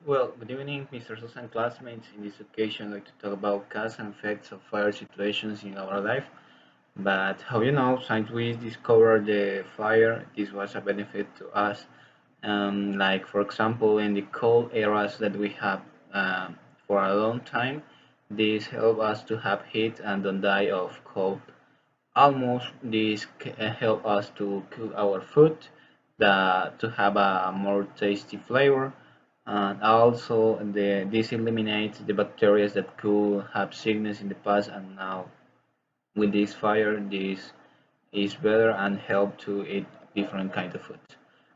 Well, good evening, Mr. Susan classmates. In this occasion, I'd like to talk about cause and effects of fire situations in our life. But how you know, since we discovered the fire, this was a benefit to us. Like, for example, in the cold eras that we have for a long time, this help us to have heat and don't die of cold. Almost this help us to cook our food, to have a more tasty flavor, and also this eliminates the bacteria that could have sickness in the past, and now with this fire this is better and help to eat different kind of food.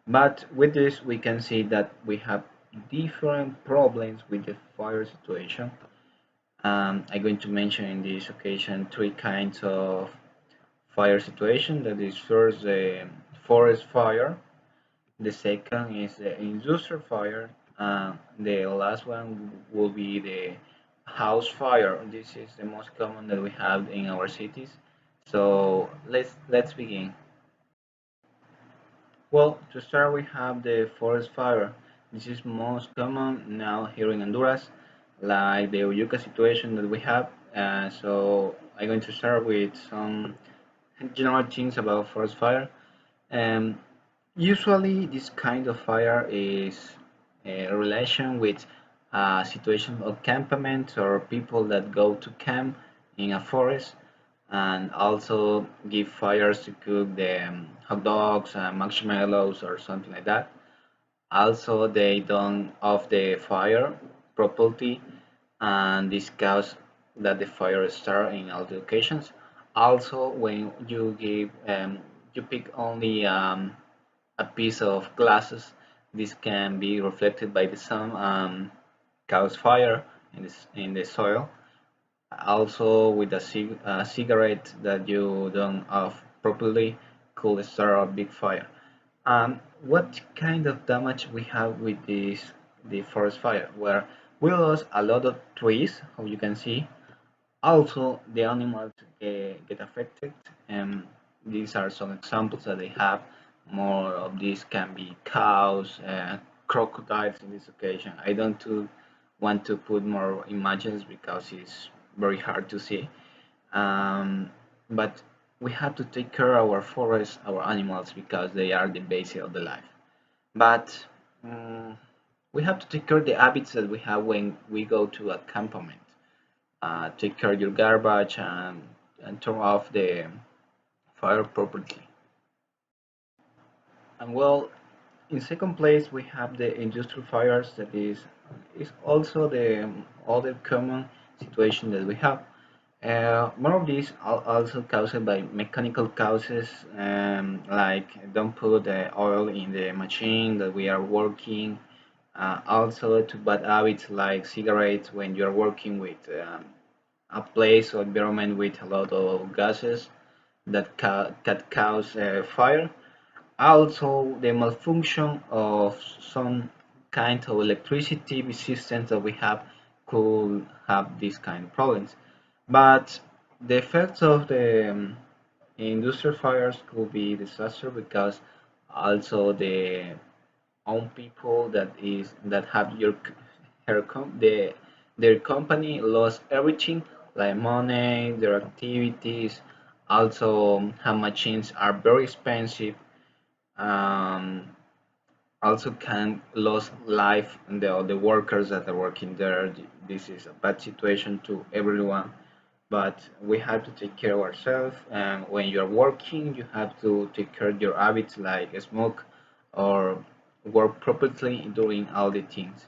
But with this we can see that we have different problems with the fire situation. I'm going to mention in this occasion three kinds of fire situation. That is first the forest fire, the second is the industrial fire, and the last one will be the house fire. This is the most common that we have in our cities. So let's begin. Well, to start, we have the forest fire. This is most common now here in Honduras, like the Uyuca situation that we have. So I'm going to start with some general things about forest fire. Um, Usually, this kind of fire is a relation with a situation of campament or people that go to camp in a forest and also give fires to cook the hot dogs, marshmallows, or something like that. Also, they don't off the fire properly, and this cause that the fire start in all the occasions. Also, when you give you pick only a piece of glasses. This can be reflected by the sun and cause fire in the soil. Also, with a cigarette that you don't off properly could start a big fire. What kind of damage we have with the forest fire? Where we lost a lot of trees, how you can see. Also, the animals get affected. And these are some examples that they have. More of these can be cows, crocodiles in this occasion. I don't want to put more images because it's very hard to see. Um, but we have to take care of our forests, our animals, because they are the basis of the life. But um, we have to take care of the habits that we have when we go to a campament. Take care of your garbage and turn off the fire properly. And well, in second place, we have the industrial fires. That is also the other common situation that we have. More of these are also caused by mechanical causes, like don't put the oil in the machine that we are working. Also to bad habits like cigarettes when you're working with a place or environment with a lot of gases that cause fire. Also, the malfunction of some kind of electricity systems that we have could have these kind of problems. But the effects of the industrial fires could be disaster because also the own people that have their company lost everything like money, their activities. Also, how machines are very expensive, um, also can lose life and the workers that are working there. This is a bad situation to everyone, but we have to take care of ourselves, and when you're working you have to take care of your habits like smoke or work properly doing all the things.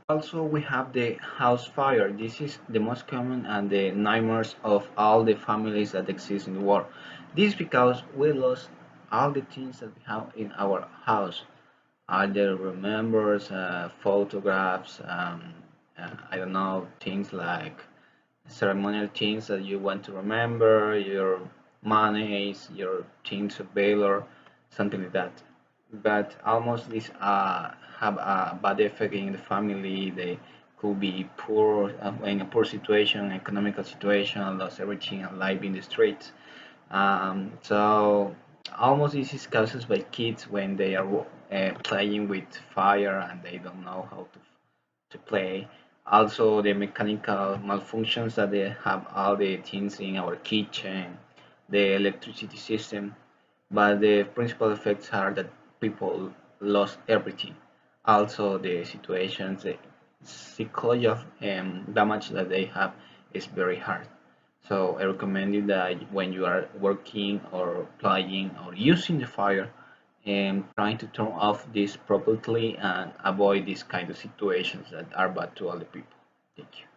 Also, we have the house fire. This is the most common and the nightmares of all the families that exist in the world. This is because we lost all the things that we have in our house. Either remembers, photographs, I don't know, things like ceremonial things that you want to remember, your monies, your things of valor, something like that. But almost these have a bad effect in the family. They could be poor, in a poor situation, economical situation, lost everything, and life in the streets. So Almost this is caused by kids when they are playing with fire and they don't know how to play. Also, the mechanical malfunctions that they have all the things in our kitchen, the electricity system. But the principal effects are that people lost everything. Also, the situations, the psychology of damage that they have is very hard. So I recommend you that when you are working or playing or using the fire, trying to turn off this properly and avoid these kind of situations that are bad to other people. Thank you.